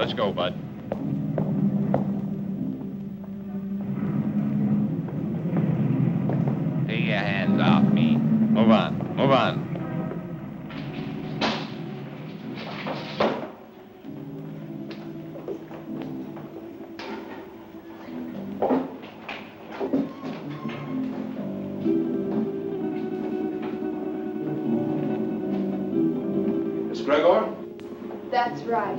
Let's go, Bud. Take your hands off me. Move on. Move on. Gregor? That's right.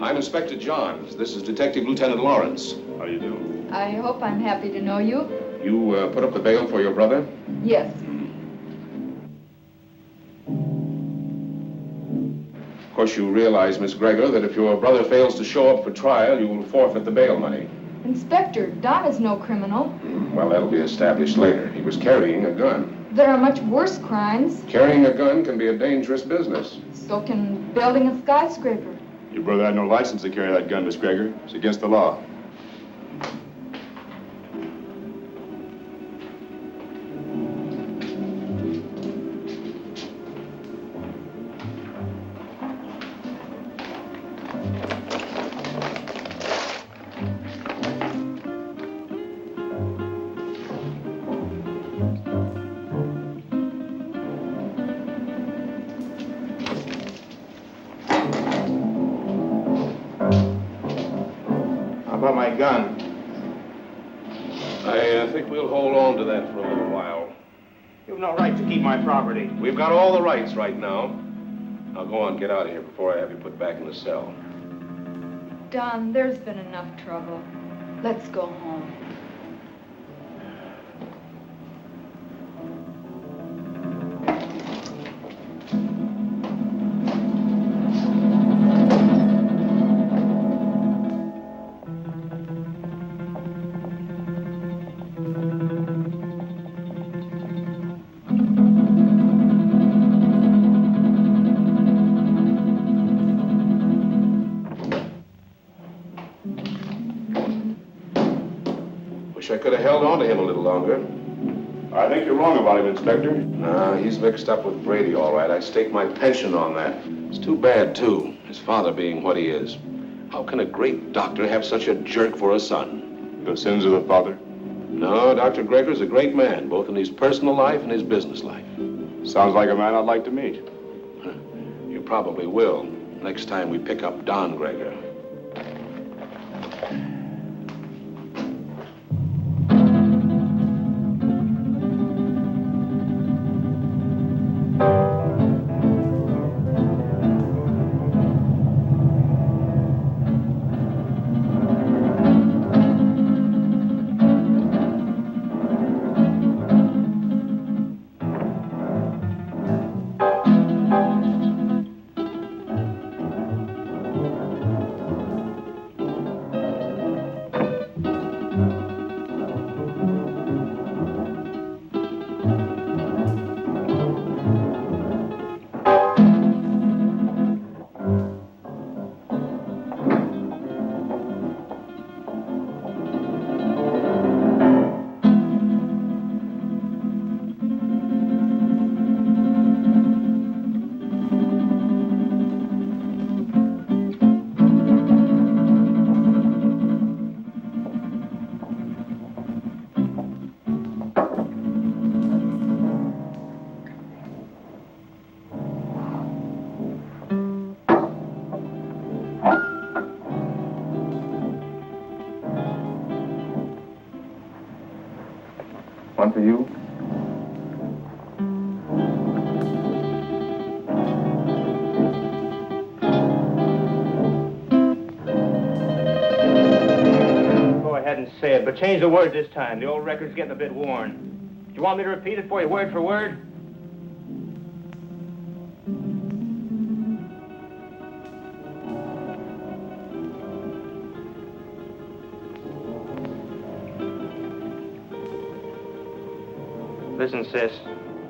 I'm Inspector Johns. This is Detective Lieutenant Lawrence. How do you do? I hope I'm happy to know you. You put up the bail for your brother? Yes. Of course, you realize, Miss Gregor, that if your brother fails to show up for trial, you will forfeit the bail money. Inspector, Don is no criminal. Well, that'll be established later. He was carrying a gun. There are much worse crimes. Carrying a gun can be a dangerous business. So can building a skyscraper. Your brother had no license to carry that gun, Miss Gregor. It's against the law. About my gun. I think we'll hold on to that for a little while. You've no right to keep my property. We've got all the rights right now. Now go on, get out of here before I have you put back in the cell. Don, there's been enough trouble. Let's go home. Wish I could have held on to him a little longer. I think you're wrong about him, Inspector. Nah, he's mixed up with Brady, all right. I staked my pension on that. It's too bad, too, his father being what he is. How can a great doctor have such a jerk for a son? The sins of the father? No, Dr. Gregor's a great man, both in his personal life and his business life. Sounds like a man I'd like to meet. You probably will, next time we pick up Don Gregor. One for you. Go ahead and say it, but change the word this time. The old record's getting a bit worn. Do you want me to repeat it for you word for word? Listen, sis.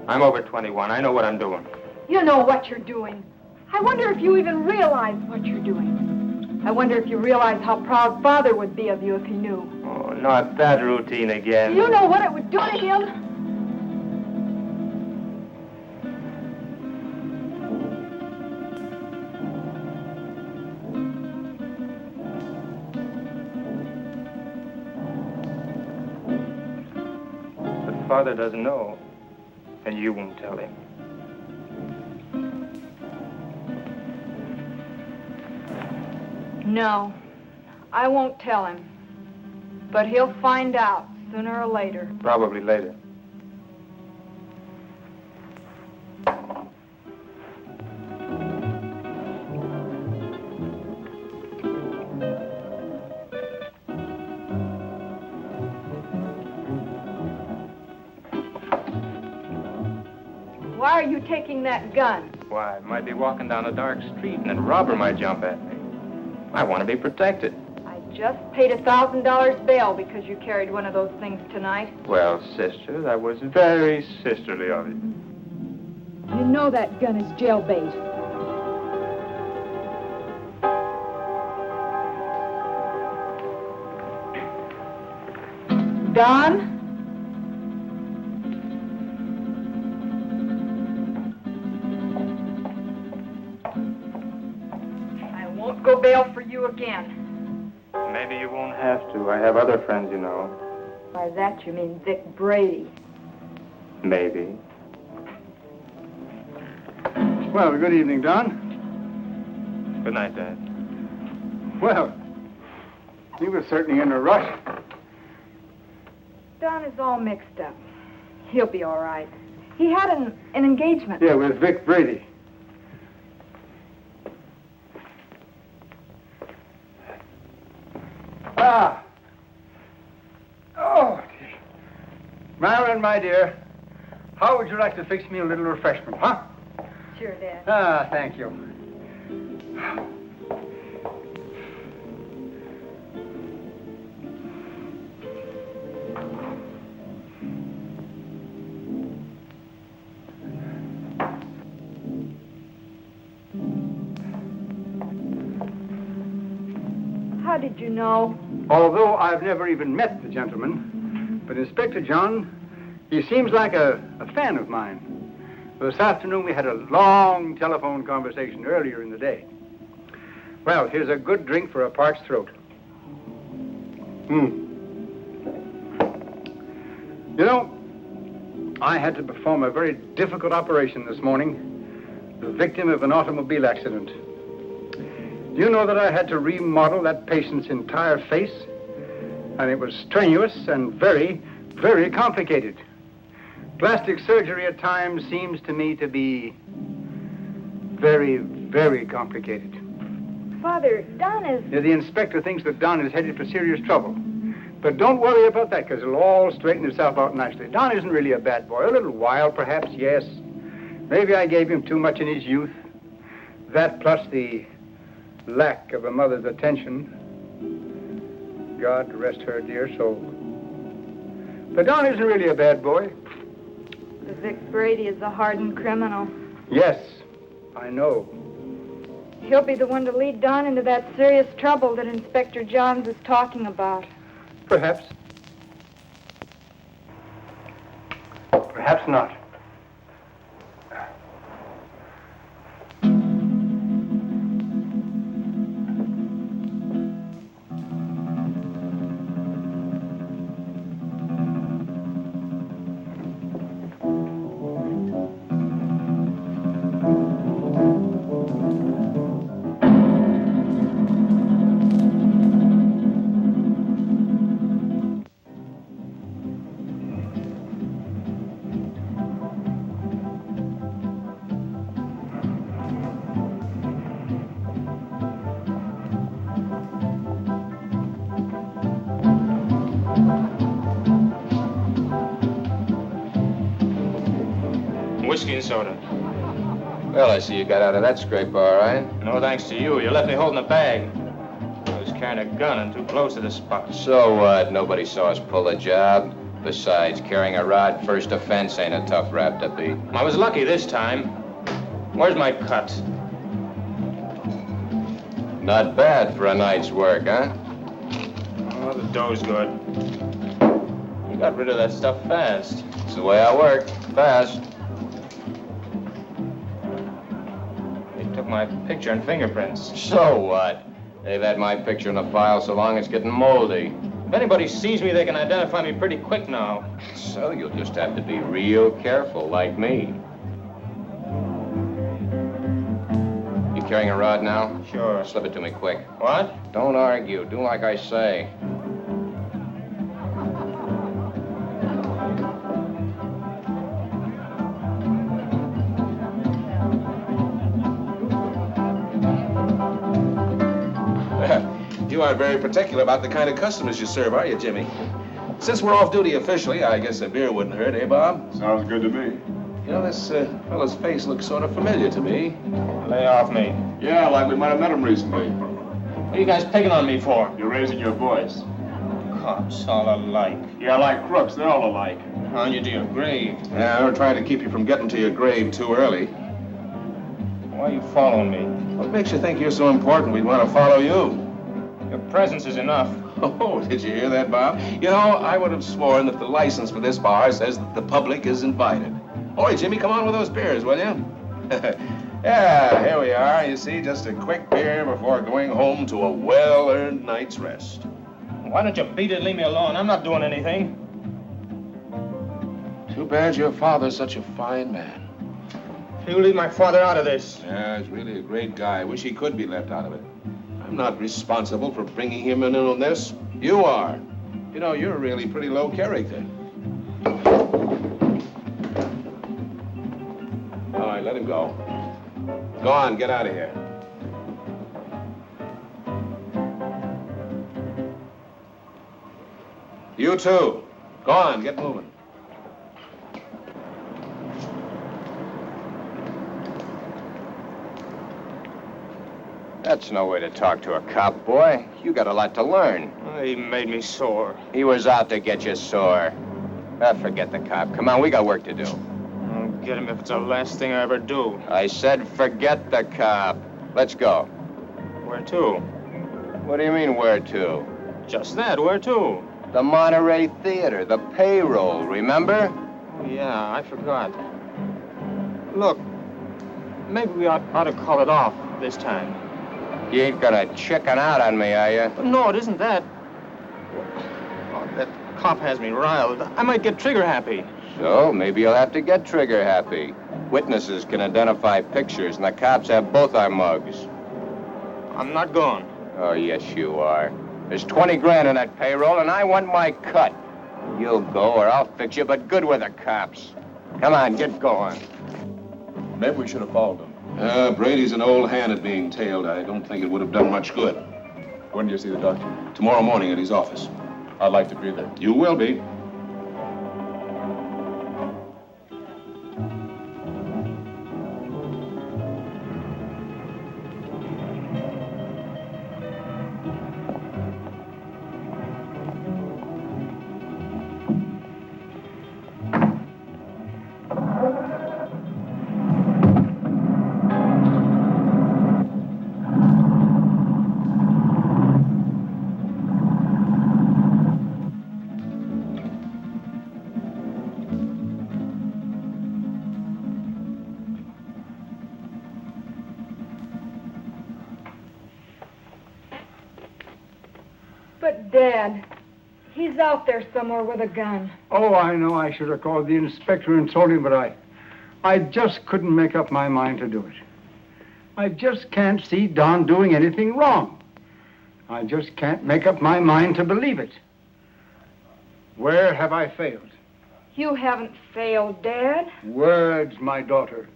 I'm over 21. I know what I'm doing. You know what you're doing. I wonder if you even realize what you're doing. I wonder if you realize how proud Father would be of you if he knew. Oh, not that routine again. You know what it would do to him? father doesn't know, and you won't tell him. No, I won't tell him. But he'll find out sooner or later. Probably later. Why are you taking that gun? Why, I might be walking down a dark street and a robber might jump at me. I want to be protected. I just paid $1,000 bail because you carried one of those things tonight. Well, sister, that was very sisterly of you. You know that gun is jailbait. Don? I won't go bail for you again. Maybe you won't have to. I have other friends, you know. By that you mean Vic Brady. Maybe. Well, good evening, Don. Good night, Dad. Well, you were certainly in a rush. Don is all mixed up. He'll be all right. He had an engagement. Yeah, with Vic Brady. Ah. Oh, dear. Marilyn, my dear, how would you like to fix me a little refreshment, huh? Sure, Dad. Ah, thank you. How did you know? Although I've never even met the gentleman, but Inspector John, he seems like a fan of mine. This afternoon we had a long telephone conversation earlier in the day. Well, here's a good drink for a parched throat. You know, I had to perform a very difficult operation this morning, the victim of an automobile accident. Do you know that I had to remodel that patient's entire face? And it was strenuous and very, very complicated. Plastic surgery at times seems to me to be very, very complicated. Father, Don is... Yeah, the inspector thinks that Don is headed for serious trouble. But don't worry about that, because it'll all straighten itself out nicely. Don isn't really a bad boy. A little wild, perhaps, yes. Maybe I gave him too much in his youth. That plus the lack of a mother's attention. God rest her dear soul. But Don isn't really a bad boy. The Vic Brady is a hardened criminal. Yes, I know. He'll be the one to lead Don into that serious trouble that Inspector Johns is talking about. Perhaps. Perhaps not. Whiskey and soda. Well, I see you got out of that scrape all right. No thanks to you. You left me holding a bag. I was carrying a gun and too close to the spot. So what? Nobody saw us pull the job. Besides, carrying a rod first offense ain't a tough rap to beat. I was lucky this time. Where's my cut? Not bad for a night's work, huh? Oh, the dough's good. You got rid of that stuff fast. It's the way I work. Fast. They took my picture and fingerprints. So what? They've had my picture in the file so long it's getting moldy. If anybody sees me, they can identify me pretty quick now. So you'll just have to be real careful, like me. You carrying a rod now? Sure. Slip it to me quick. What? Don't argue. Do like I say. You aren't very particular about the kind of customers you serve, are you, Jimmy? Since we're off duty officially, I guess a beer wouldn't hurt, eh, Bob? Sounds good to me. You know, this fellow's face looks sort of familiar to me. Lay off me. Yeah, like we might have met him recently. What are you guys picking on me for? You're raising your voice. Cops, all alike. Yeah, like crooks, they're all alike. On you to your grave. Yeah, we're trying to keep you from getting to your grave too early. Why are you following me? What makes you think you're so important we'd want to follow you? Your presence is enough. Oh, did you hear that, Bob? You know, I would have sworn that the license for this bar says that the public is invited. Oi, Jimmy, come on with those beers, will you? Yeah, here we are. You see, just a quick beer before going home to a well-earned night's rest. Why don't you beat it and leave me alone? I'm not doing anything. Too bad your father's such a fine man. You leave my father out of this. Yeah, he's really a great guy. I wish he could be left out of it. I'm not responsible for bringing him in on this. You are. You know, you're really pretty low character. All right, let him go. Go on, get out of here. You too. Go on, get moving. That's no way to talk to a cop, boy. You got a lot to learn. He made me sore. He was out to get you sore. Forget the cop. Come on, we got work to do. I'll get him if it's the last thing I ever do. I said forget the cop. Let's go. Where to? What do you mean, where to? Just that, where to? The Monterey Theater, the payroll, remember? Oh, yeah, I forgot. Look, maybe we ought to call it off this time. You ain't gonna chicken out on me, are you? No, it isn't that. Oh, that cop has me riled. I might get trigger happy. So, maybe you'll have to get trigger happy. Witnesses can identify pictures, and the cops have both our mugs. I'm not going. Oh, yes, you are. There's 20 grand in that payroll, and I want my cut. You'll go, or I'll fix you, but good with the cops. Come on, get going. Maybe we should have followed him. Brady's an old hand at being tailed. I don't think it would have done much good. When do you see the doctor? Tomorrow morning at his office. I'd like to be there. You will be. But, Dad, he's out there somewhere with a gun. Oh, I know I should have called the inspector and told him, but I just couldn't make up my mind to do it. I just can't see Don doing anything wrong. I just can't make up my mind to believe it. Where have I failed? You haven't failed, Dad. Words, my daughter.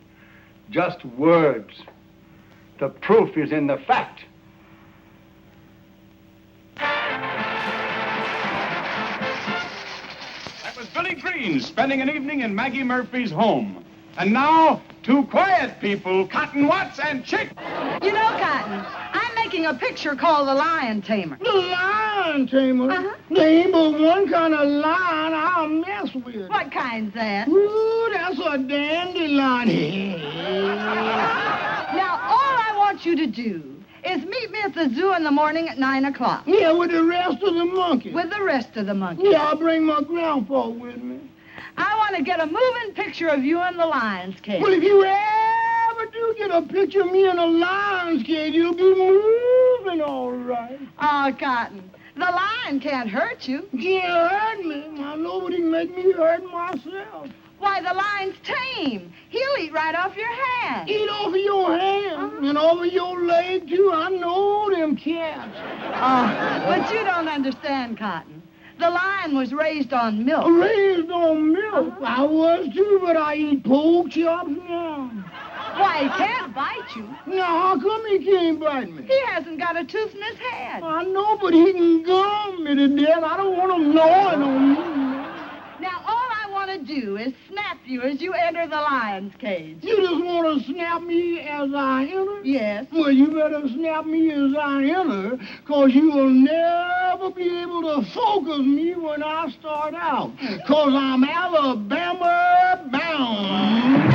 Just words. The proof is in the fact. That was Billy Green spending an evening in Maggie Murphy's home. And now, two quiet people, Cotton Watts and Chick. You know, Cotton, I'm making a picture called The Lion Tamer. The lion tamer? Uh-huh. There ain't but one kind of lion I'll mess with. What kind's that? Ooh, that's a dandelion. Now, all I want you to do is meet me at the zoo in the morning at 9 o'clock. Yeah, with the rest of the monkeys. With the rest of the monkeys. Yeah, I'll bring my grandpa with me. I want to get a moving picture of you in the lion's cage. Well, if you ever do get a picture of me in a lion's cage, you'll be moving all right. Oh, Cotton, The lion can't hurt you. Can't hurt me. Now, nobody can make me hurt myself. Why, the lion's tame. He'll eat right off your hand. Eat off of your hand and over your leg, too. I know them cats. Oh, but you don't understand, Cotton. The lion was raised on milk. Raised on milk. I was, too, but I eat pork chops now. Why, he can't bite you. Now, how come he can't bite me? He hasn't got a tooth in his head. I know, but he can gum me to death. I don't want him gnawing on me. Now, all I want to do is snap you as you enter the lion's cage. You just want to snap me as I enter? Yes. Well, you better snap me as I enter, because you will never be able to focus me when I start out, because I'm Alabama bound.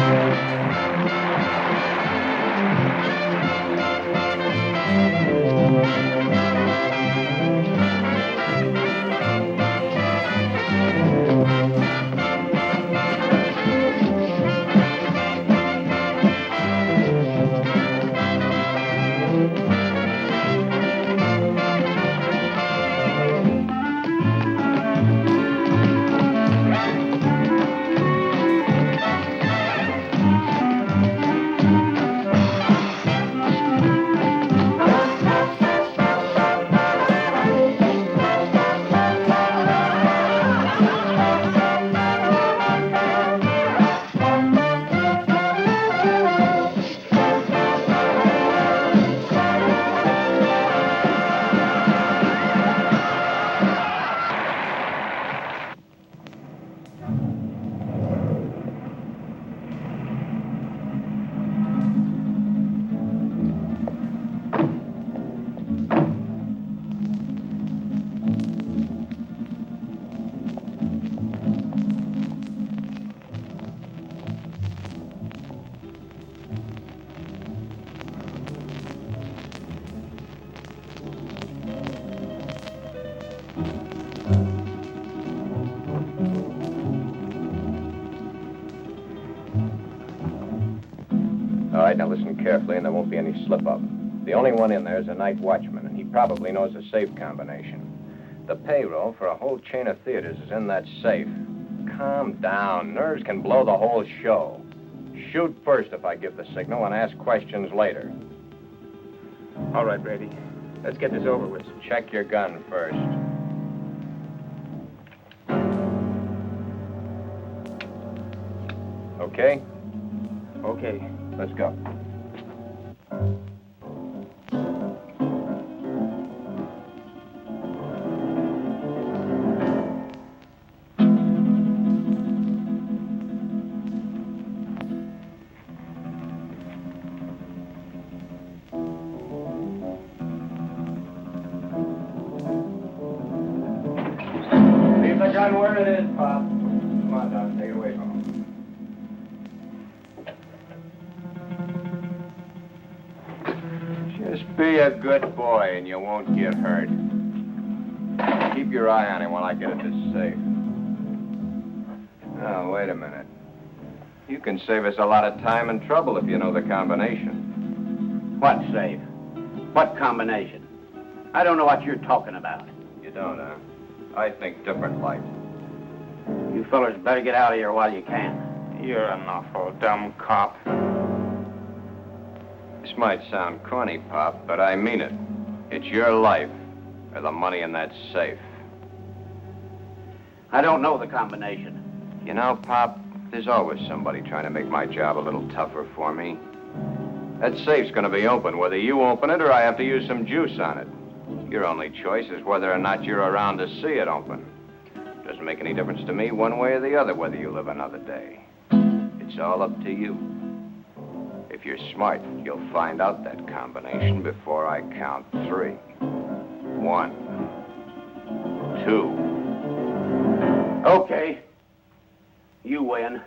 All right, now listen carefully, and there won't be any slip-up. The only one in there is a night watchman, and he probably knows the safe combination. The payroll for a whole chain of theaters is in that safe. Calm down. Nerves can blow the whole show. Shoot first if I give the signal, and ask questions later. All right, Brady. Let's get this over with. Check your gun first. Okay? Okay. Let's go. Leave the gun where it is, Pop. Come on, Doc. Take it away from him. Just be a good boy and you won't get hurt. Keep your eye on him while I get at this safe. Oh, wait a minute. You can save us a lot of time and trouble if you know the combination. What safe? What combination? I don't know what you're talking about. You don't, huh? I think different like. You fellers better get out of here while you can. You're an awful dumb cop. This might sound corny, Pop, but I mean it. It's your life or the money in that safe. I don't know the combination. You know, Pop, there's always somebody trying to make my job a little tougher for me. That safe's going to be open, whether you open it or I have to use some juice on it. Your only choice is whether or not you're around to see it open. Doesn't make any difference to me one way or the other whether you live another day. It's all up to you. If you're smart, you'll find out that combination before I count 3. 1, 2. Okay. You win.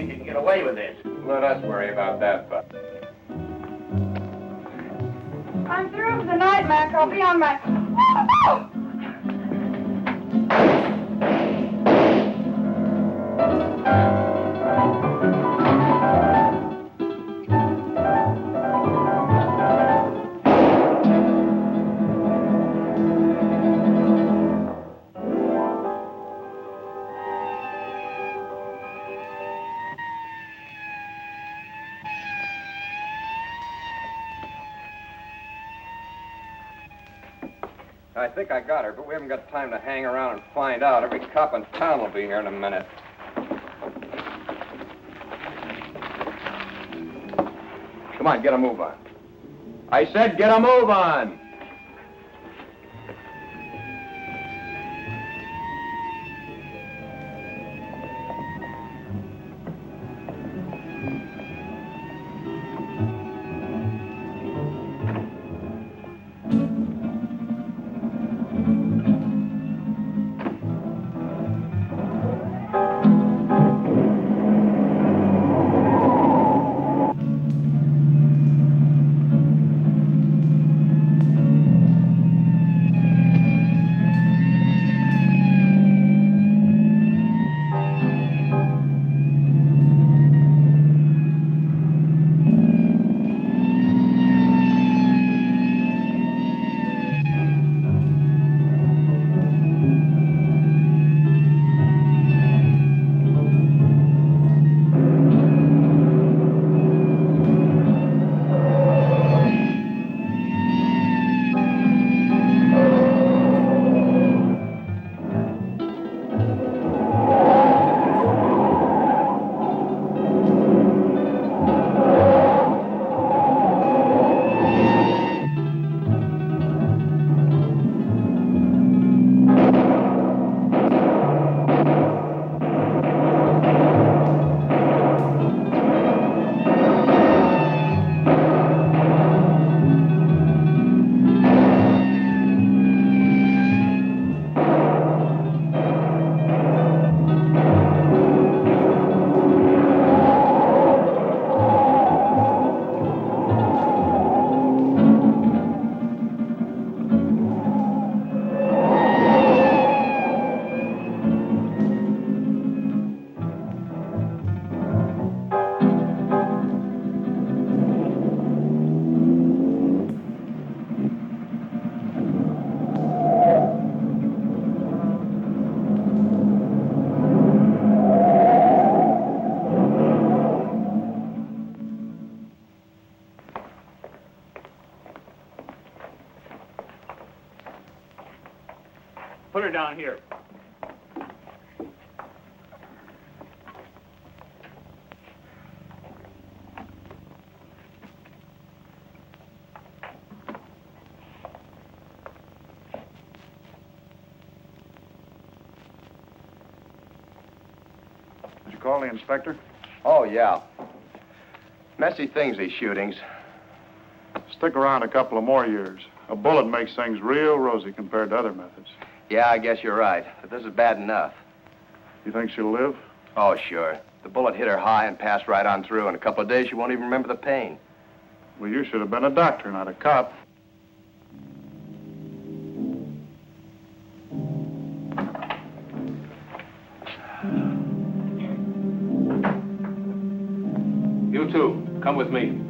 you can get away with this. Let us worry about that, Buck. I'm through for the night, Mac. I'll be on my... I think I got her, but we haven't got time to hang around and find out. Every cop in town will be here in a minute. Come on, get a move on. I said get a move on! Put her down here. Did you call the inspector? Oh, yeah. Messy things, these shootings. Stick around a couple of more years. A bullet makes things real rosy compared to other methods. Yeah, I guess you're right. But this is bad enough. You think she'll live? Oh, sure. The bullet hit her high and passed right on through. In a couple of days, she won't even remember the pain. Well, you should have been a doctor, not a cop. You two, come with me.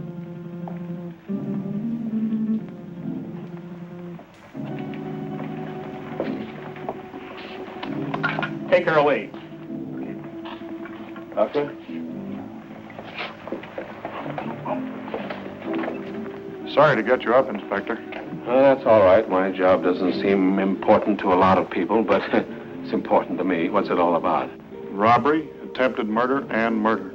Take her away. Doctor? Sorry to get you up, Inspector. That's all right. My job doesn't seem important to a lot of people, but it's important to me. What's it all about? Robbery, attempted murder, and murder.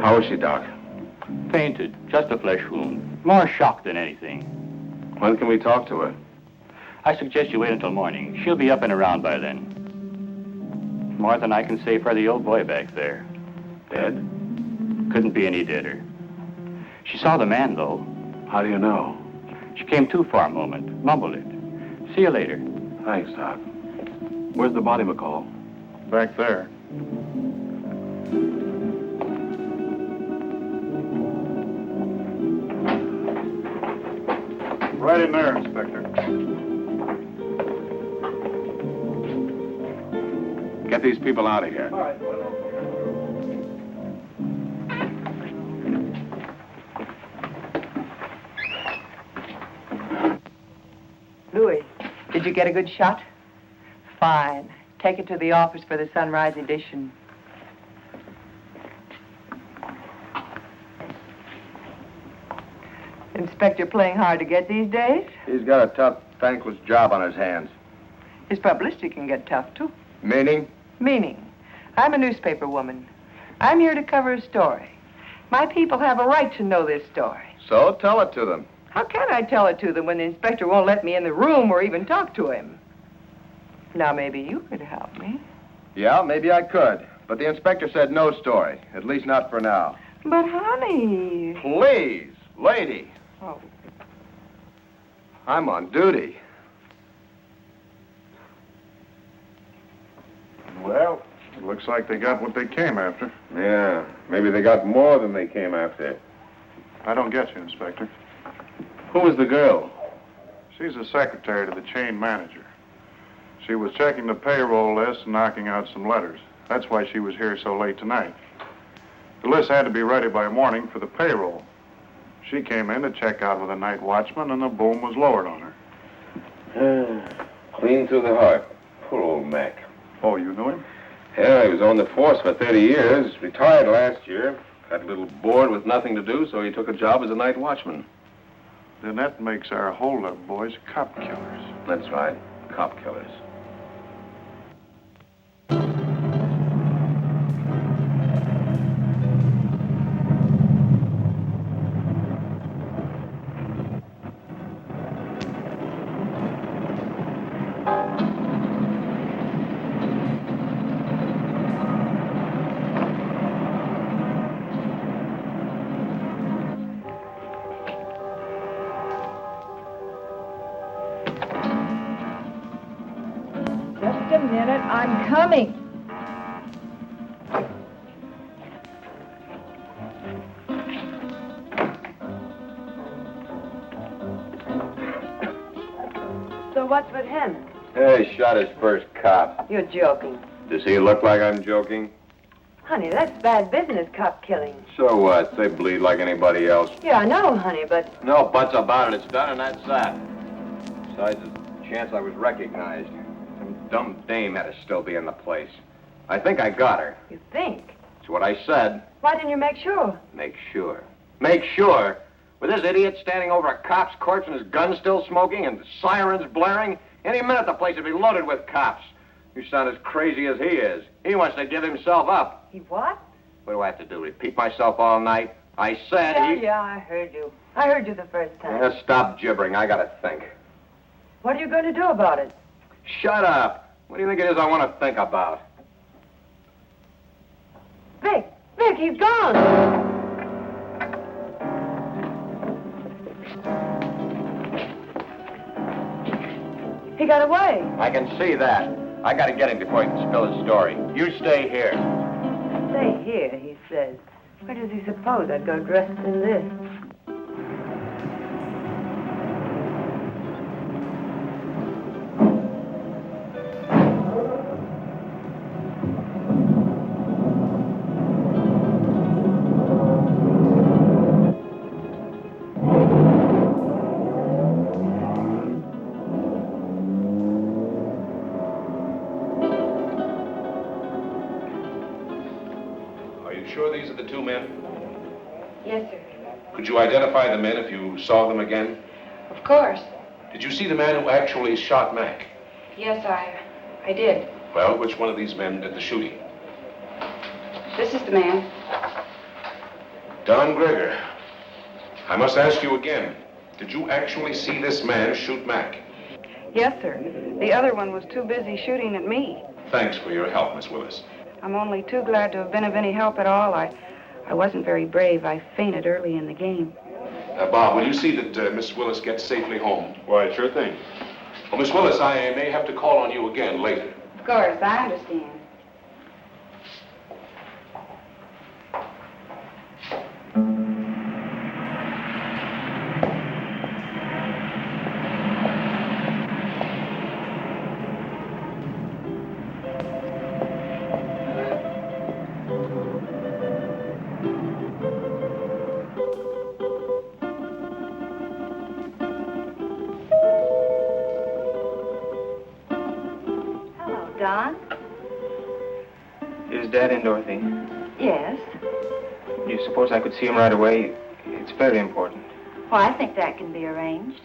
How is she, Doc? Fainted, just a flesh wound. More shock than anything. When can we talk to her? I suggest you wait until morning. She'll be up and around by then. More than I can say for the old boy back there. Dead? Couldn't be any deader. She saw the man, though. How do you know? She came to for a moment, mumbled it. See you later. Thanks, Doc. Where's the body, McCall? Back there. Right in there, Inspector. Get these people out of here. All right. Louis, did you get a good shot? Fine. Take it to the office for the sunrise edition. Inspector playing hard to get these days? He's got a tough, thankless job on his hands. His publicity can get tough, too. Meaning? Meaning, I'm a newspaper woman. I'm here to cover a story. My people have a right to know this story. So tell it to them. How can I tell it to them when the inspector won't let me in the room or even talk to him? Now, maybe you could help me. Yeah, maybe I could. But the inspector said no story. At least not for now. But, honey... Please, lady. Oh. I'm on duty. Well, it looks like they got what they came after. Yeah, maybe they got more than they came after. I don't get you, Inspector. Who was the girl? She's the secretary to the chain manager. She was checking the payroll list and knocking out some letters. That's why she was here so late tonight. The list had to be ready by morning for the payroll. She came in to check out with a night watchman, and the boom was lowered on her. Clean through the heart. Poor old Mac. Oh, you knew him? Yeah, he was on the force for 30 years. Retired last year. Got a little bored with nothing to do, so he took a job as a night watchman. Then that makes our hold-up boys cop killers. That's right. Cop killers. Just a minute, I'm coming. So what's with him? Hey, shot his first cop. You're joking. Does he look like I'm joking? Honey, that's bad business, cop killing. So what? They bleed like anybody else. Yeah, I know, honey, but... No buts about it. It's done, and that's that. Besides, there's a chance I was recognized. Some dumb dame had to still be in the place. I think I got her. You think? That's what I said. Why didn't you make sure? Make sure. Make sure? With this idiot standing over a cop's corpse and his gun still smoking and sirens blaring, any minute the place would be loaded with cops. You sound as crazy as he is. He wants to give himself up. He what? What do I have to do? Repeat myself all night? I said Yeah, I heard you. I heard you the first time. Yeah, stop gibbering. I gotta think. What are you going to do about it? Shut up. What do you think it is I want to think about? Vic, he's gone. He got away. I can see that. I gotta get him before he can spill his story. You stay here. Stay here, he says. Where does he suppose I'd go dressed in this? Sure these are the two men? Yes, sir. Could you identify the men if you saw them again? Of course. Did you see the man who actually shot Mac? Yes, I did. Well, which one of these men did the shooting? This is the man. Don Greger. I must ask you again. Did you actually see this man shoot Mac? Yes, sir. The other one was too busy shooting at me. Thanks for your help, Miss Willis. I'm only too glad to have been of any help at all. I wasn't very brave. I fainted early in the game. Bob, will you see that Miss Willis gets safely home? Why, sure thing. Well, Miss Willis, I may have to call on you again later. Of course, I understand. Don? Is Dad in, Dorothy? Yes. Do you suppose I could see him right away? It's very important. Well, I think that can be arranged.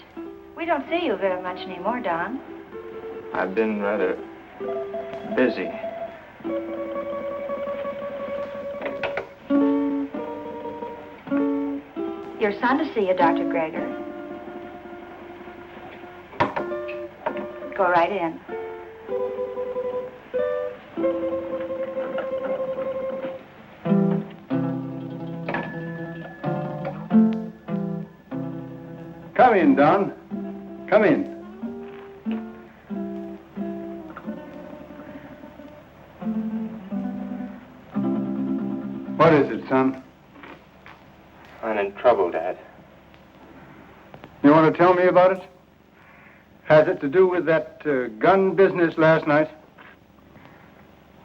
We don't see you very much anymore, Don. I've been rather busy. Your son to see you, Dr. Greger. Go right in. Come in, Don. Come in. What is it, son? I'm in trouble, Dad. You want to tell me about it? Has it to do with that gun business last night?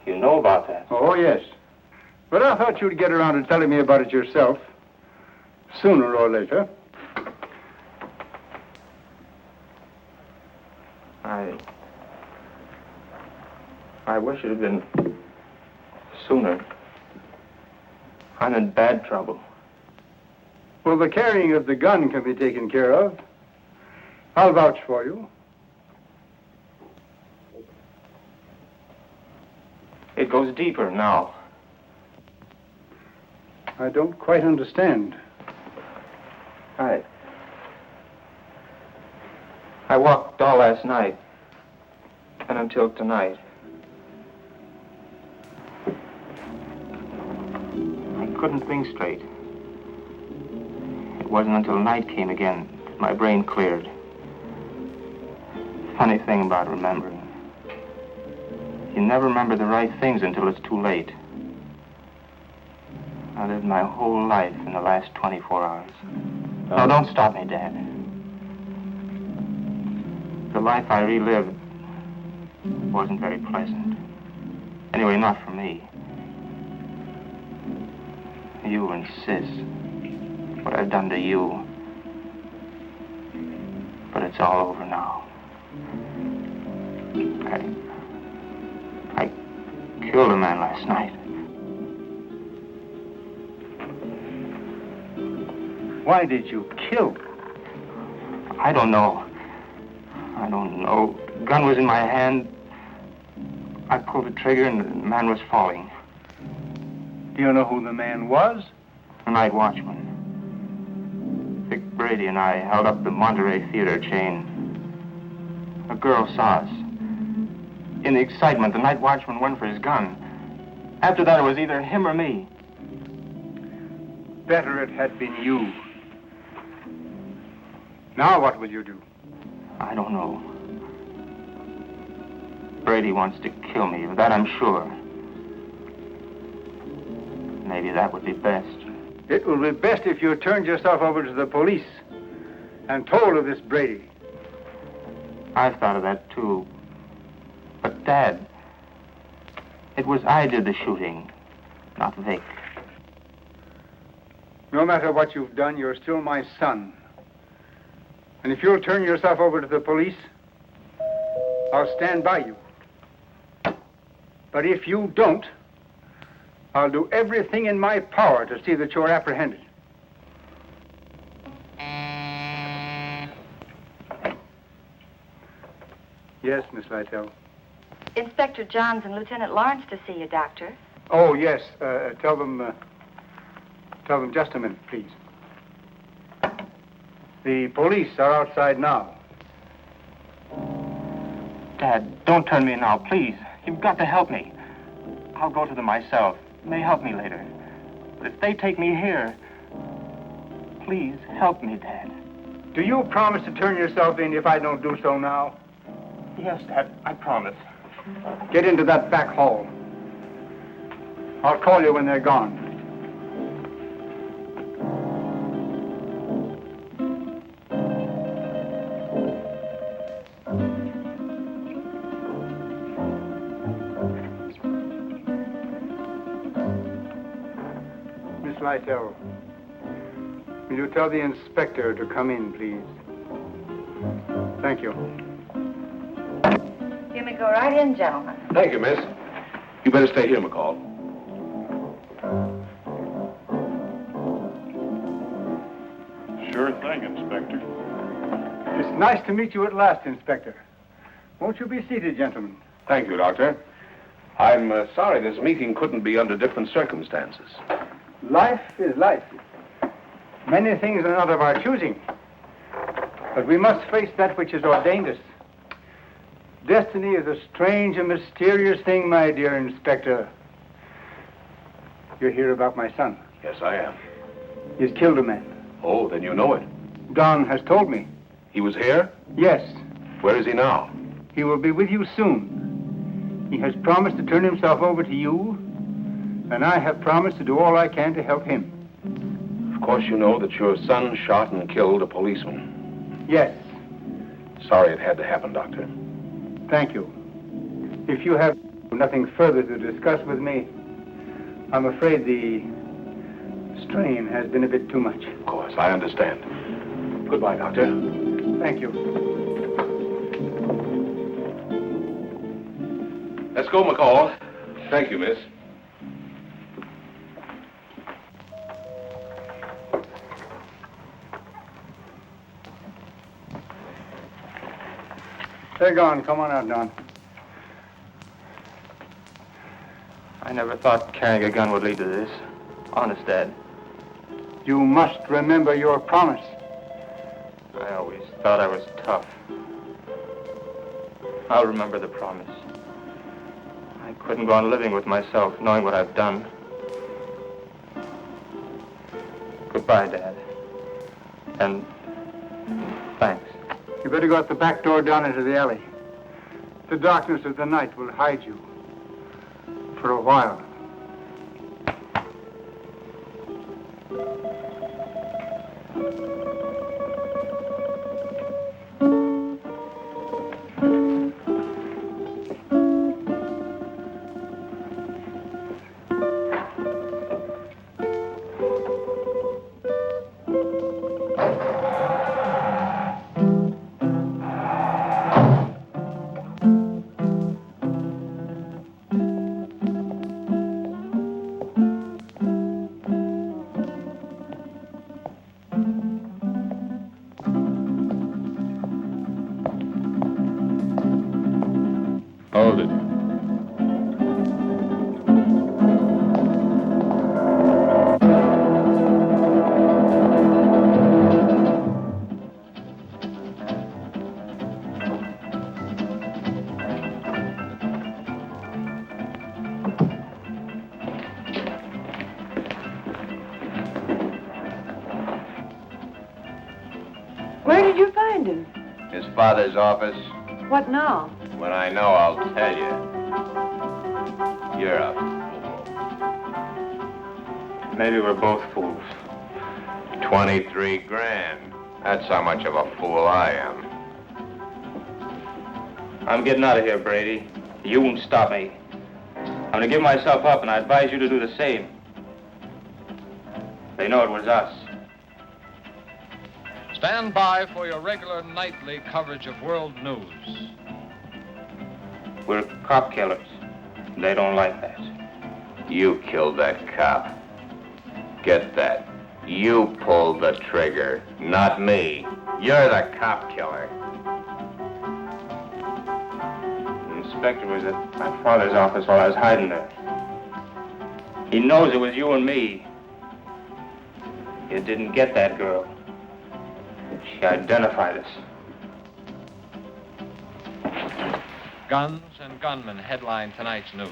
You know about that? Oh, yes. But I thought you'd get around to telling me about it yourself. Sooner or later. I wish it had been sooner. I'm in bad trouble. Well, the carrying of the gun can be taken care of. I'll vouch for you. It goes deeper now. I don't quite understand. I walked all last night and until tonight. I couldn't think straight. It wasn't until night came again that my brain cleared. Funny thing about remembering. You never remember the right things until it's too late. I lived my whole life in the last 24 hours. No, don't stop me, Dad. The life I relived wasn't very pleasant. Anyway, not for me. You and Sis. What I've done to you. But it's all over now. I killed a man last night. Why did you kill? I don't know. I don't know. The gun was in my hand. I pulled the trigger and the man was falling. Do you know who the man was? The night watchman. Vic Brady and I held up the Monterey Theater chain. A girl saw us. In the excitement, the night watchman went for his gun. After that, it was either him or me. Better it had been you. Now what will you do? I don't know. Brady wants to kill me, of that I'm sure. Maybe that would be best. It will be best if you turned yourself over to the police and told of this Brady. I've thought of that, too. But, Dad, it was I did the shooting, not Vic. No matter what you've done, you're still my son. And if you'll turn yourself over to the police, I'll stand by you. But if you don't, I'll do everything in my power to see that you're apprehended. Yes, Miss Lytell. Inspector Johns and Lieutenant Lawrence to see you, Doctor. Oh, yes. Tell them just a minute, please. The police are outside now. Dad, don't turn me now, please. You've got to help me. I'll go to them myself. It may help me later. But if they take me here, please help me, Dad. Do you promise to turn yourself in if I don't do so now? Yes, Dad, I promise. Get into that back hall. I'll call you when they're gone. Miss Lytell, will you tell the inspector to come in, please? Thank you. You me go right in, gentlemen. Thank you, miss. You better stay here, McCall. Sure thing, Inspector. It's nice to meet you at last, Inspector. Won't you be seated, gentlemen? Thank you, Doctor. I'm sorry this meeting couldn't be under different circumstances. Life is life. Many things are not of our choosing. But we must face that which has ordained us. Destiny is a strange and mysterious thing, my dear Inspector. You're here about my son. Yes, I am. He's killed a man. Oh, then you know it. Don has told me. He was here? Yes. Where is he now? He will be with you soon. He has promised to turn himself over to you, and I have promised to do all I can to help him. Of course you know that your son shot and killed a policeman. Yes. Sorry it had to happen, Doctor. Thank you. If you have nothing further to discuss with me, I'm afraid the strain has been a bit too much. Of course, I understand. Goodbye, Doctor. Thank you. Let's go, McCall. Thank you, miss. They're gone. Come on out, Don. I never thought carrying a gun would lead to this. Honest, Dad. You must remember your promise. I always thought I was tough. I'll remember the promise. I couldn't go on living with myself, knowing what I've done. Goodbye, Dad. And thanks. You better go out the back door down into the alley. The darkness of the night will hide you. For a while. Hold it. Where did you find him? His father's office. What now? When I know, I'll tell you. You're a fool. Maybe we're both fools. 23 grand. That's how much of a fool I am. I'm getting out of here, Brady. You won't stop me. I'm gonna give myself up, and I advise you to do the same. They know it was us. Stand by for your regular nightly coverage of world news. We're cop killers. They don't like that. You killed that cop. Get that. You pulled the trigger, not me. You're the cop killer. The inspector was at my father's office while I was hiding there. He knows it was you and me. You didn't get that girl. She identified us. Guns and gunmen headline tonight's news.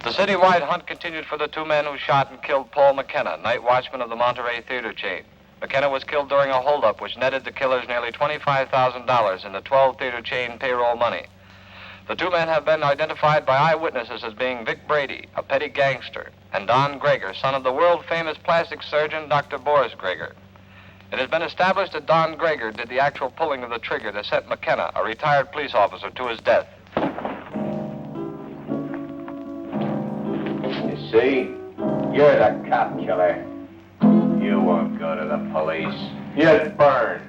The citywide hunt continued for the two men who shot and killed Paul McKenna, night watchman of the Monterey theater chain. McKenna was killed during a holdup which netted the killers nearly $25,000 in the 12 theater chain payroll money. The two men have been identified by eyewitnesses as being Vic Brady, a petty gangster, and Don Greger, son of the world-famous plastic surgeon Dr. Boris Greger. It has been established that Don Greger did the actual pulling of the trigger that sent McKenna, a retired police officer, to his death. You see? You're the cop killer. You won't go to the police. You'd burn.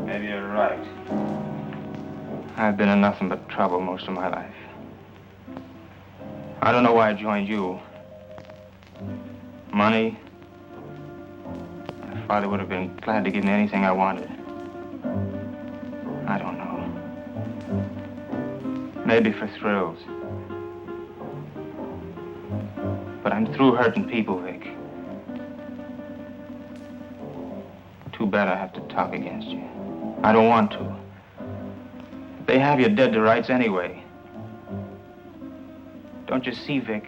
Maybe you're right. I've been in nothing but trouble most of my life. I don't know why I joined you. Money. My father would have been glad to give me anything I wanted. I don't know. Maybe for thrills. But I'm through hurting people, Vic. Too bad I have to talk against you. I don't want to. They have you dead to rights anyway. Don't you see, Vic?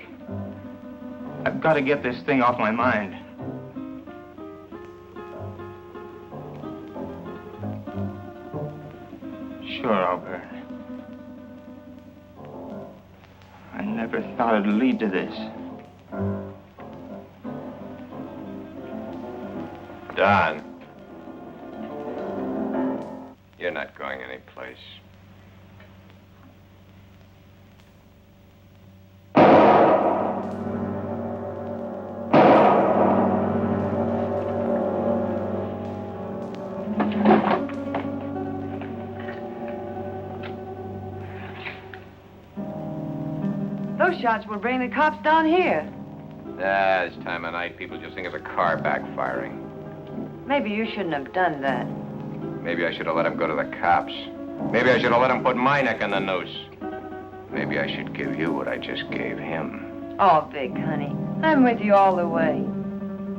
I've got to get this thing off my mind. Sure, I'll burn. I never thought it'd lead to this. Don. You're not going anyplace. Those shots will bring the cops down here. This time of night, people just think of a car backfiring. Maybe you shouldn't have done that. Maybe I should have let him go to the cops. Maybe I should have let him put my neck in the noose. Maybe I should give you what I just gave him. Oh, Vic, honey, I'm with you all the way.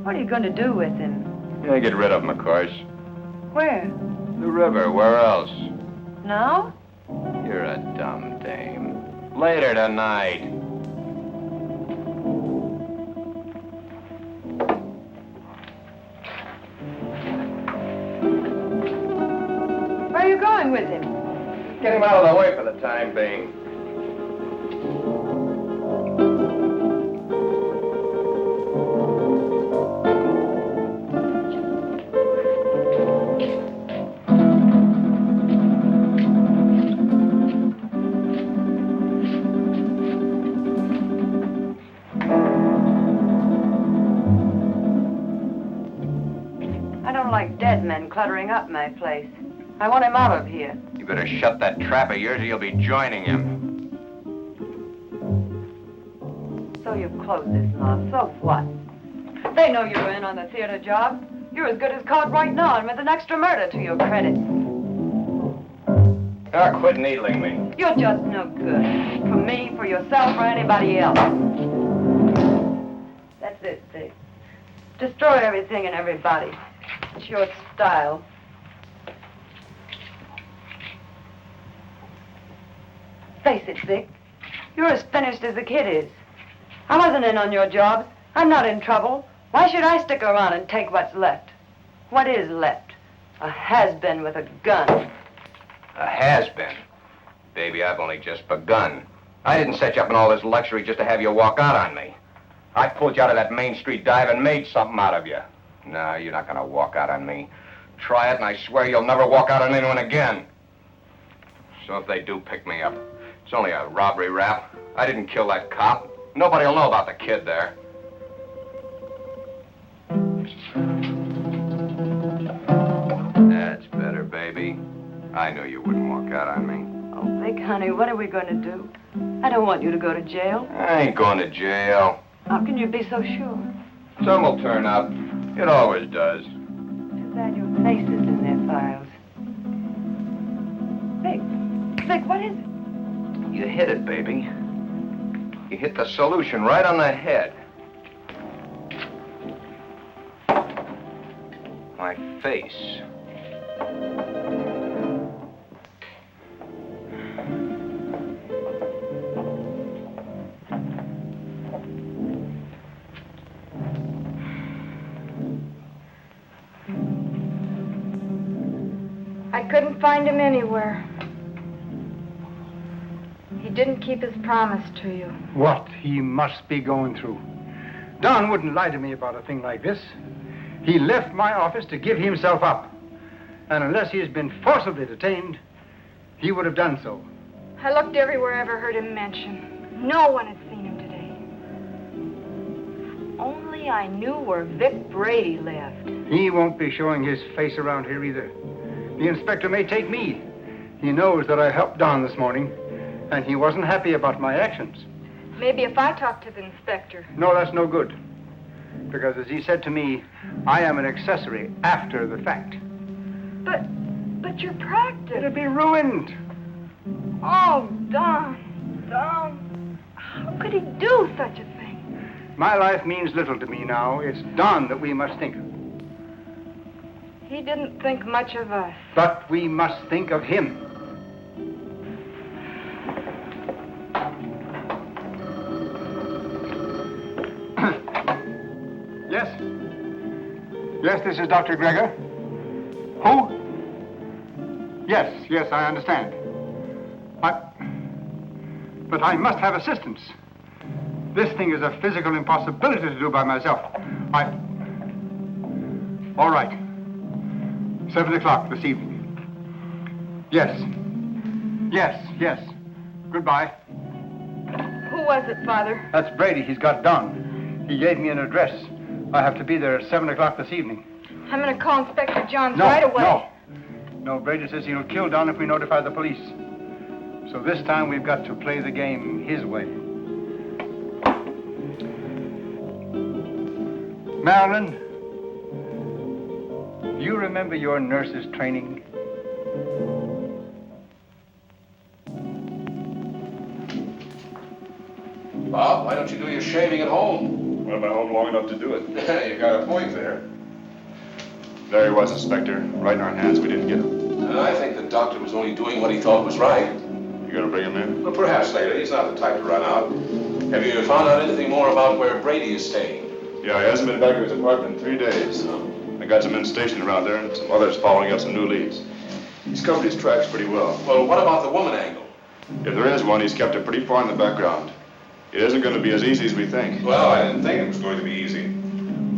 What are you going to do with him? Yeah, get rid of him, of course. Where? The river, where else? Now? You're a dumb dame. Later tonight. Where are you going with him? Get him out of the way for the time being. I don't like dead men cluttering up my place. I want him out of here. You better shut that trap of yours or you'll be joining him. So you've closed this mouth. So what? They know you're in on the theater job. You're as good as caught right now and with an extra murder to your credit. Ah, quit needling me. You're just no good. For me, for yourself, or anybody else. That's it, Vic. Destroy everything and everybody. It's your style. Face it, Vic. You're as finished as the kid is. I wasn't in on your job. I'm not in trouble. Why should I stick around and take what's left? What is left? A has-been with a gun. A has-been. Baby, I've only just begun. I didn't set you up in all this luxury just to have you walk out on me. I pulled you out of that Main Street dive and made something out of you. No, you're not gonna walk out on me. Try it, and I swear you'll never walk out on anyone again. So if they do pick me up, it's only a robbery rap. I didn't kill that cop. Nobody'll know about the kid there. That's better, baby. I knew you wouldn't walk out on me. Oh, Vic, honey, what are we going to do? I don't want you to go to jail. I ain't going to jail. How can you be so sure? Some will turn up. It always does. Too bad your face is in their files. Vic, what is it? You hit it, baby. You hit the solution right on the head. My face. I couldn't find him anywhere. He didn't keep his promise to you. What he must be going through. Don wouldn't lie to me about a thing like this. He left my office to give himself up. And unless he has been forcibly detained, he would have done so. I looked everywhere I ever heard him mention. No one had seen him today. If only I knew where Vic Brady lived. He won't be showing his face around here either. The inspector may take me. He knows that I helped Don this morning, and he wasn't happy about my actions. Maybe if I talk to the inspector. No, that's no good. Because as he said to me, I am an accessory after the fact. But your practice. It'll be ruined. Oh, Don. How could he do such a thing? My life means little to me now. It's Don that we must think of. He didn't think much of us. But we must think of him. Yes? Yes, this is Dr. Gregor. Who? Yes, I understand. But I must have assistance. This thing is a physical impossibility to do by myself. All right. 7 o'clock this evening. Yes. Goodbye. Who was it, Father? That's Brady. He's got Don. He gave me an address. I have to be there at 7 o'clock this evening. I'm going to call Inspector Johns right away. No, Brady says he'll kill Don if we notify the police. So this time we've got to play the game his way. Marilyn, do you remember your nurse's training? Bob, why don't you do your shaving at home? Well, I'm at home long enough to do it. You got a point there. There he was, Inspector. Right in our hands. We didn't get him. I think the doctor was only doing what he thought was right. You gonna bring him in? Well, perhaps later. He's not the type to run out. Have you found out anything more about where Brady is staying? Yeah, he hasn't been back to his apartment in 3 days. I got some men stationed around there and some others following up some new leads. He's covered his tracks pretty well. Well, what about the woman angle? If there is one, he's kept it pretty far in the background. It isn't going to be as easy as we think. Well, I didn't think it was going to be easy.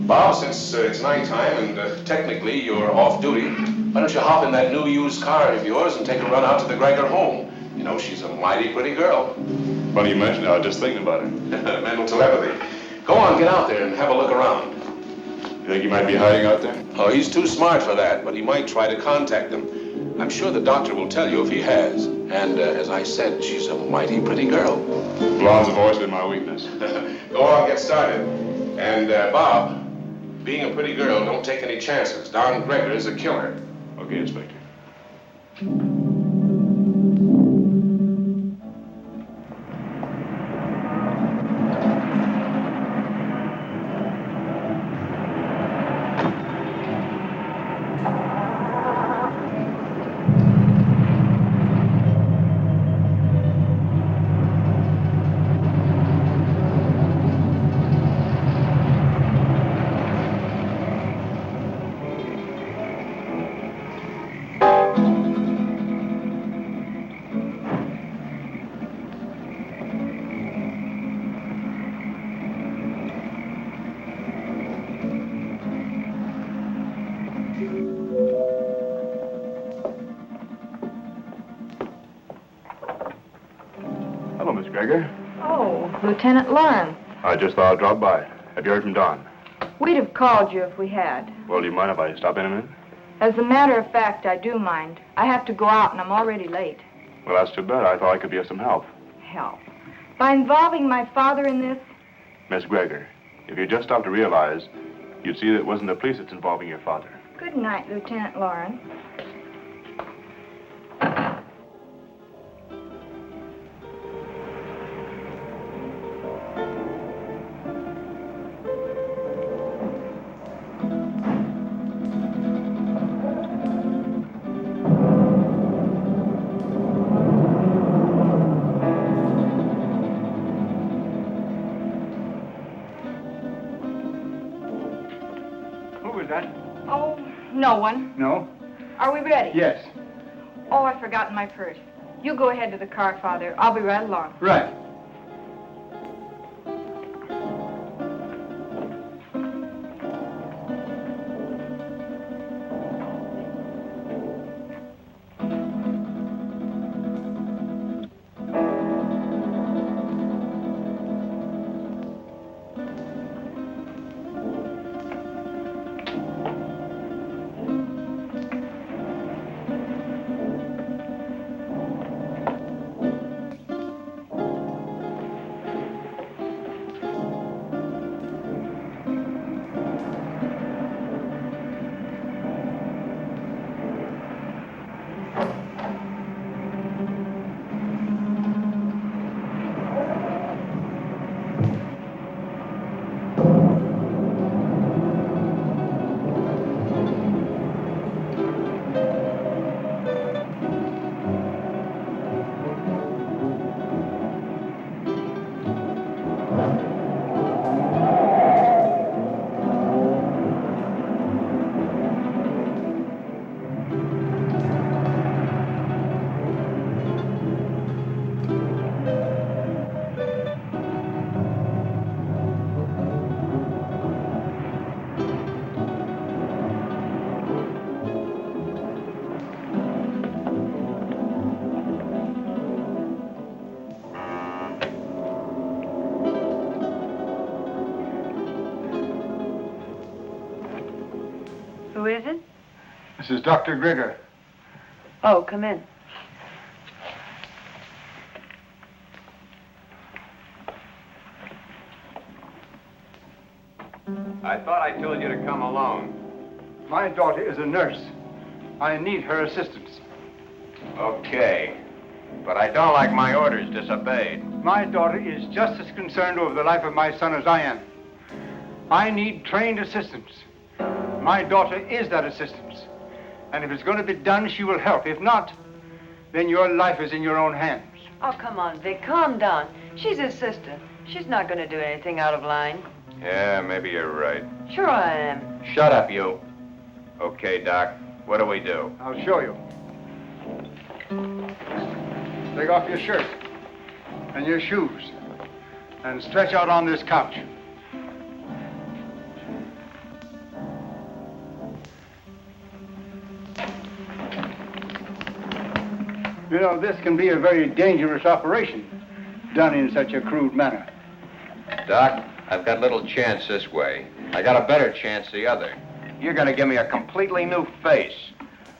Bob, since it's nighttime and technically you're off duty, why don't you hop in that new used car of yours and take a run out to the Gregor home? You know, she's a mighty pretty girl. Funny you mention it. I was just thinking about her. Mental telepathy. Go on, get out there and have a look around. You think he might be hiding out there? Oh, he's too smart for that, but he might try to contact them. I'm sure the doctor will tell you if he has. And as I said, she's a mighty pretty girl. Blondes have always been my weakness. Go on, get started. And, Bob, being a pretty girl, don't take any chances. Don Gregor is a killer. Okay, Inspector. Hello, Miss Gregor. Oh, Lieutenant Lawrence. I just thought I'd drop by. Have you heard from Don? We'd have called you if we had. Well, do you mind if I stop in a minute? As a matter of fact, I do mind. I have to go out and I'm already late. Well, that's too bad. I thought I could be of some help. Help? By involving my father in this? Miss Gregor, if you just stopped to realize, you'd see that it wasn't the police that's involving your father. Good night, Lieutenant Lawrence. Oh, no one. No? Are we ready? Yes. Oh, I've forgotten my purse. You go ahead to the car, Father. I'll be right along. Right. is it? This is Dr. Grigger. Oh, come in. I thought I told you to come alone. My daughter is a nurse. I need her assistance. Okay. But I don't like my orders disobeyed. My daughter is just as concerned over the life of my son as I am. I need trained assistance. My daughter is that assistance. And if it's going to be done, she will help. If not, then your life is in your own hands. Oh, come on, Vic, calm down. She's his sister. She's not going to do anything out of line. Yeah, maybe you're right. Sure I am. Shut up, you. Okay, Doc. What do we do? I'll show you. Take off your shirt and your shoes and stretch out on this couch. You know, this can be a very dangerous operation, done in such a crude manner. Doc, I've got little chance this way. I got a better chance the other. You're gonna give me a completely new face.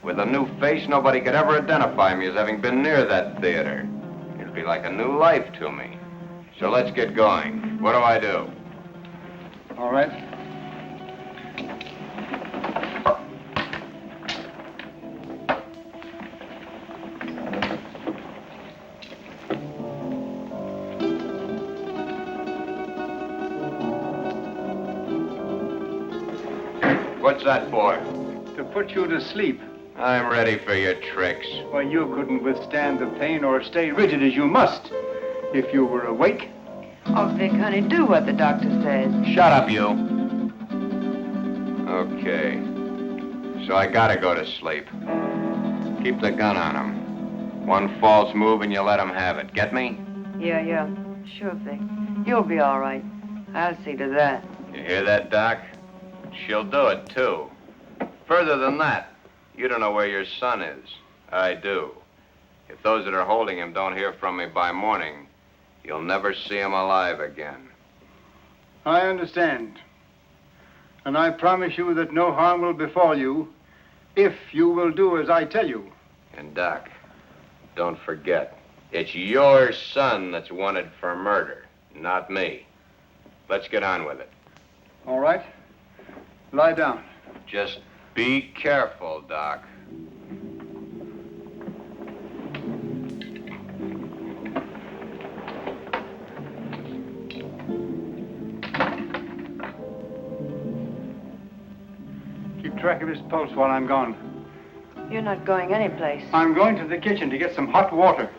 With a new face, nobody could ever identify me as having been near that theater. It'd be like a new life to me. So let's get going. What do I do? All right. What's that for? To put you to sleep. I'm ready for your tricks. Well, you couldn't withstand the pain or stay rigid as you must if you were awake. Oh, Vic, honey, do what the doctor says. Shut up, you. Okay. So I gotta go to sleep. Keep the gun on him. One false move and you let him have it. Get me? Yeah. Sure, Vic. You'll be all right. I'll see to that. You hear that, Doc? She'll do it, too. Further than that, you don't know where your son is. I do. If those that are holding him don't hear from me by morning, you'll never see him alive again. I understand. And I promise you that no harm will befall you if you will do as I tell you. And, Doc, don't forget, it's your son that's wanted for murder, not me. Let's get on with it. All right. Lie down. Just be careful, Doc. Keep track of his pulse while I'm gone. You're not going anyplace. I'm going to the kitchen to get some hot water.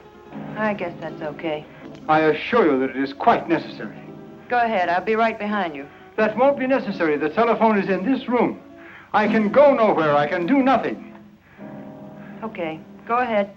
I guess that's okay. I assure you that it is quite necessary. Go ahead. I'll be right behind you. That won't be necessary. The telephone is in this room. I can go nowhere. I can do nothing. Okay. Go ahead.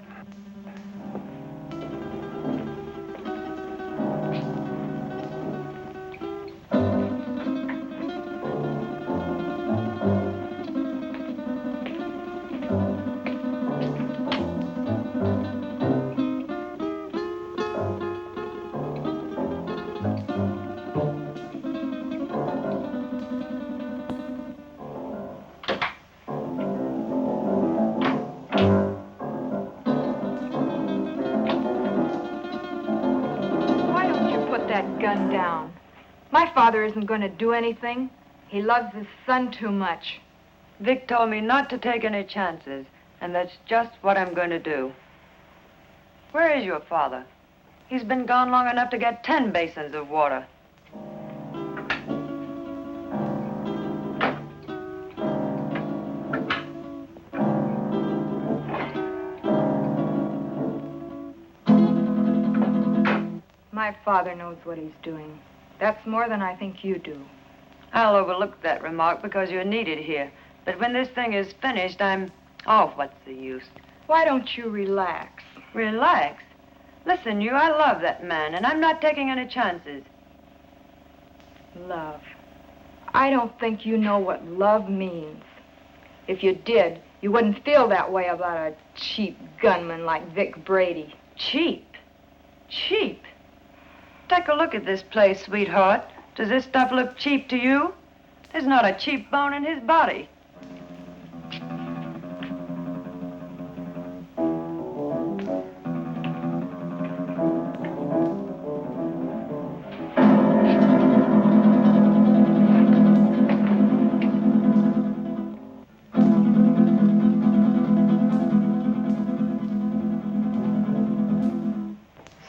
Gun down. My father isn't going to do anything. He loves his son too much. Vic told me not to take any chances, and that's just what I'm going to do. Where is your father? He's been gone long enough to get 10 basins of water. My father knows what he's doing. That's more than I think you do. I'll overlook that remark because you're needed here. But when this thing is finished, Oh, what's the use? Why don't you relax? Relax? Listen, I love that man, and I'm not taking any chances. Love. I don't think you know what love means. If you did, you wouldn't feel that way about a cheap gunman like Vic Brady. Cheap? Cheap? Take a look at this place, sweetheart. Does this stuff look cheap to you? There's not a cheap bone in his body.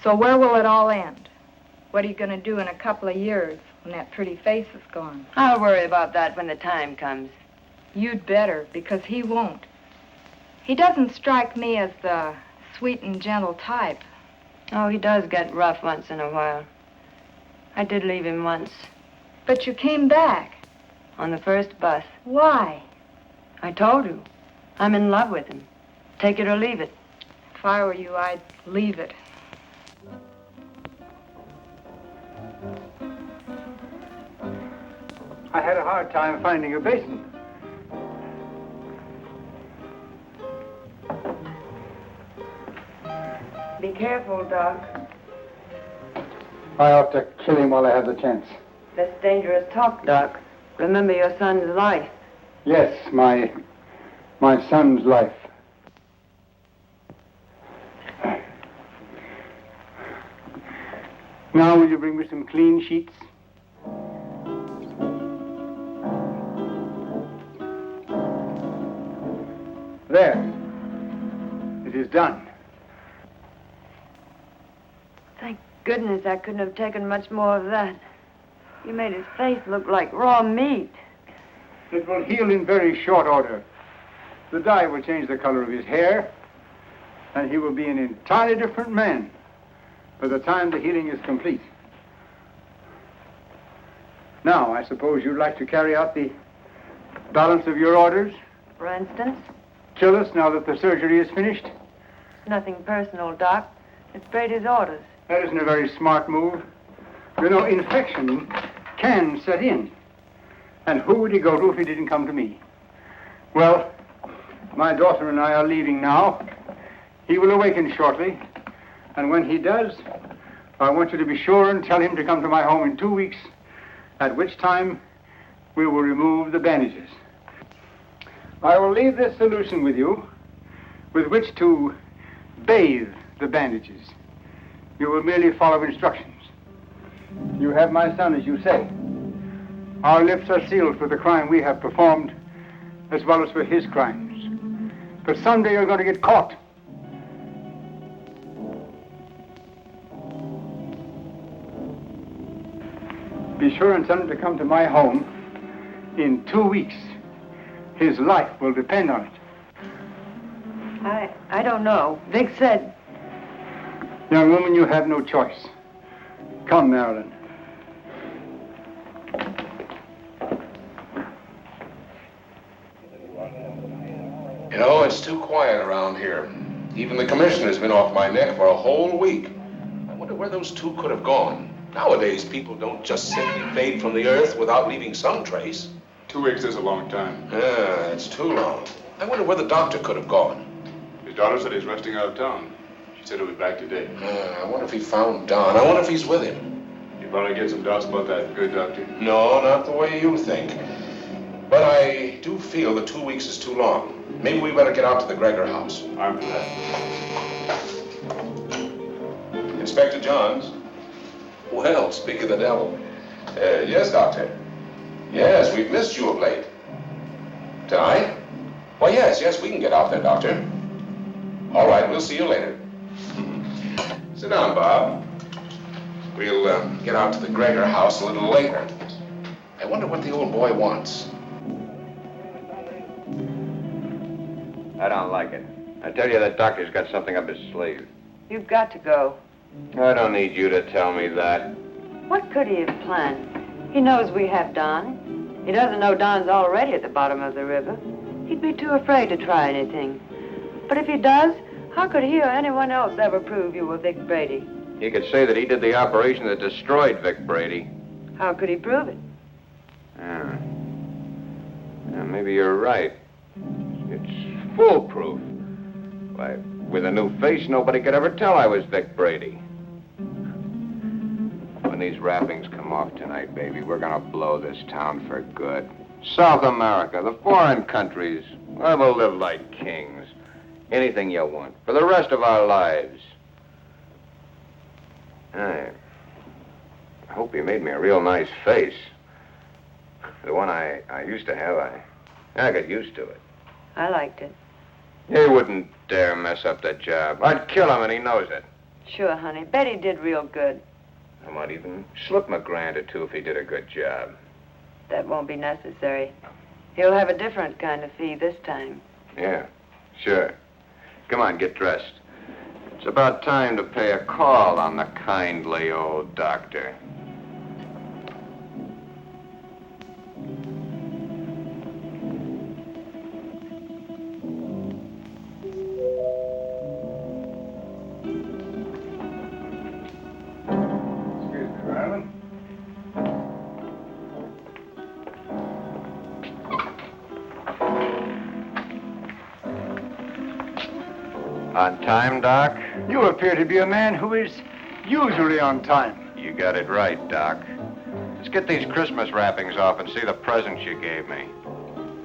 So where will it all end? What are you going to do in a couple of years when that pretty face is gone? I'll worry about that when the time comes. You'd better, because he won't. He doesn't strike me as the sweet and gentle type. Oh, he does get rough once in a while. I did leave him once. But you came back. On the first bus. Why? I told you. I'm in love with him. Take it or leave it. If I were you, I'd leave it. I had a hard time finding a basin. Be careful, Doc. I ought to kill him while I have the chance. That's dangerous talk, Doc. Remember your son's life. Yes, my son's life. Now, will you bring me some clean sheets? There. It is done. Thank goodness I couldn't have taken much more of that. You made his face look like raw meat. It will heal in very short order. The dye will change the color of his hair, and he will be an entirely different man by the time the healing is complete. Now, I suppose you'd like to carry out the balance of your orders? For instance? Kill us now that the surgery is finished? Nothing personal, Doc. It's Brady's orders. That isn't a very smart move. You know, infection can set in. And who would he go to if he didn't come to me? Well, my daughter and I are leaving now. He will awaken shortly. And when he does, I want you to be sure and tell him to come to my home in 2 weeks, at which time we will remove the bandages. I will leave this solution with you, with which to bathe the bandages. You will merely follow instructions. You have my son, as you say. Our lips are sealed for the crime we have performed, as well as for his crimes. But someday you're going to get caught. Be sure and tell him to come to my home in 2 weeks. His life will depend on it. I don't know. Vic said... Young woman, you have no choice. Come, Marilyn. You know, it's too quiet around here. Even the commissioner's been off my neck for a whole week. I wonder where those two could have gone. Nowadays, people don't just simply fade from the earth without leaving some trace. 2 weeks is a long time. Yeah, it's too long. I wonder where the doctor could have gone. His daughter said he's resting out of town. She said he'll be back today. I wonder if he found Don. I wonder if he's with him. You probably get some doubts about that, good doctor. No, not the way you think. But I do feel that 2 weeks is too long. Maybe we better get out to the Gregor house. I'm for that. Inspector Johns. Well, speak of the devil. Yes, Doctor. Yes, we've missed you of late. Tonight? Well, yes, we can get out there, Doctor. All right, we'll see you later. Sit down, Bob. We'll get out to the Gregor house a little later. I wonder what the old boy wants. I don't like it. I tell you, that doctor's got something up his sleeve. You've got to go. I don't need you to tell me that. What could he have planned? He knows we have Don. He doesn't know Don's already at the bottom of the river. He'd be too afraid to try anything. But if he does, how could he or anyone else ever prove you were Vic Brady? He could say that he did the operation that destroyed Vic Brady. How could he prove it? Yeah, maybe you're right. It's foolproof. Why, with a new face, nobody could ever tell I was Vic Brady. When these wrappings come off tonight, baby, we're gonna blow this town for good. South America, the foreign countries, where we'll live like kings. Anything you want, for the rest of our lives. I hope you made me a real nice face. The one I used to have, I got used to it. I liked it. He wouldn't dare mess up the job. I'd kill him, and he knows it. Sure, honey. Betty did real good. I might even slip him $1,000 or $2 if he did a good job. That won't be necessary. He'll have a different kind of fee this time. Yeah, sure. Come on, get dressed. It's about time to pay a call on the kindly old doctor. Excuse me, Marilyn. On time, Doc? You appear to be a man who is usually on time. You got it right, Doc. Let's get these Christmas wrappings off and see the presents you gave me.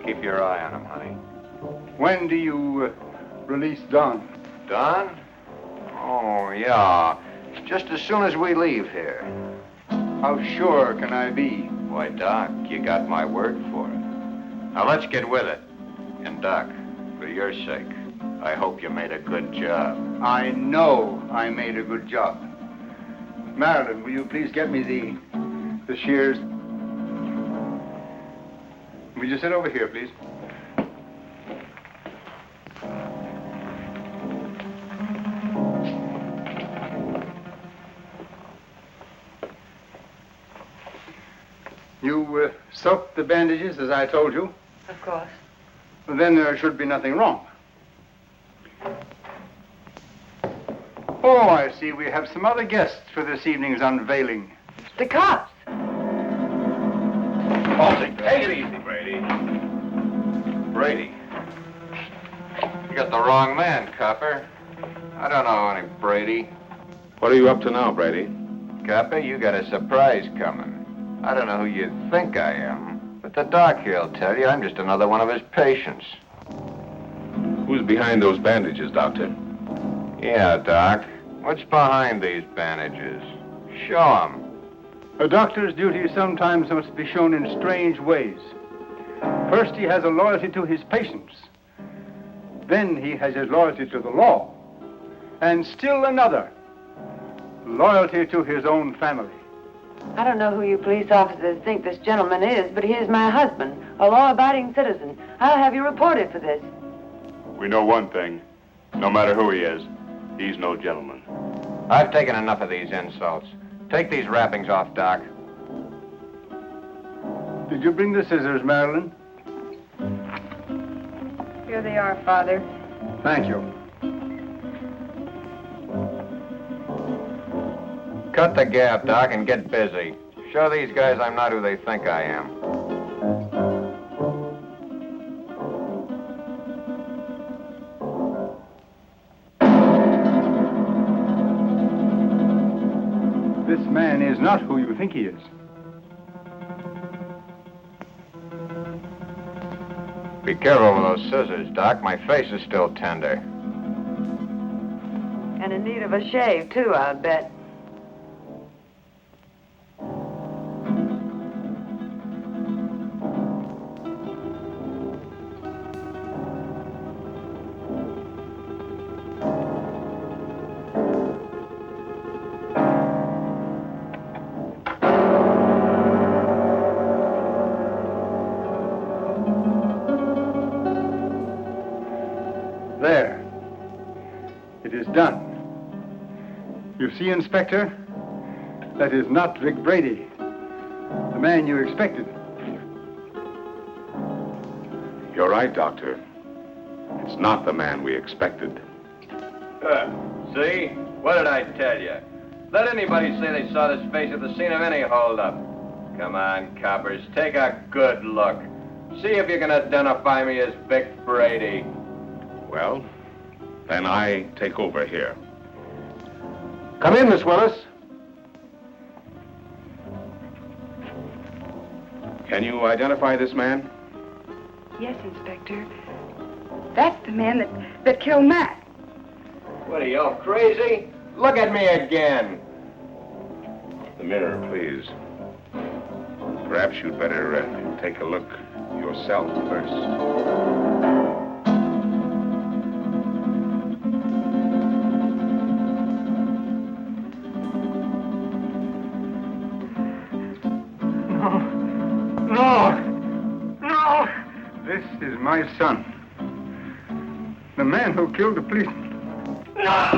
Keep your eye on them, honey. When do you release Don? Don? Oh, yeah. Just as soon as we leave here. How sure can I be? Why, Doc, you got my word for it. Now, let's get with it. And, Doc, for your sake, I hope you made a good job. I know I made a good job. Marilyn, will you please get me the shears? Will you sit over here, please? You soaked the bandages as I told you? Of course. Well, then there should be nothing wrong. Oh, I see. We have some other guests for this evening's unveiling. The cops. Take it easy, Brady. Brady. You got the wrong man, copper. I don't know any Brady. What are you up to now, Brady? Copper, you got a surprise coming. I don't know who you think I am, but the doc here'll tell you I'm just another one of his patients. Who's behind those bandages, Doctor? Yeah, Doc. What's behind these bandages? Show 'em. A doctor's duty sometimes must be shown in strange ways. First, he has a loyalty to his patients. Then he has his loyalty to the law. And still another, loyalty to his own family. I don't know who you police officers think this gentleman is, but he is my husband, a law-abiding citizen. I'll have you reported for this. We know one thing. No matter who he is, he's no gentleman. I've taken enough of these insults. Take these wrappings off, Doc. Did you bring the scissors, Marilyn? Here they are, Father. Thank you. Cut the gap, Doc, and get busy. Show these guys I'm not who they think I am. This man is not who you think he is. Be careful with those scissors, Doc. My face is still tender. And in need of a shave, too, I'll bet. There. It is done. You see, Inspector? That is not Vic Brady, the man you expected. You're right, Doctor. It's not the man we expected. See? What did I tell you? Let anybody say they saw this face at the scene of any holdup. Come on, coppers, take a good look. See if you can identify me as Vic Brady. Well, then I take over here. Come in, Miss Willis. Can you identify this man? Yes, Inspector. That's the man that killed Matt. What are you, all crazy? Look at me again. The mirror, please. Perhaps you'd better take a look yourself first. is my son. The man who killed the policeman. No!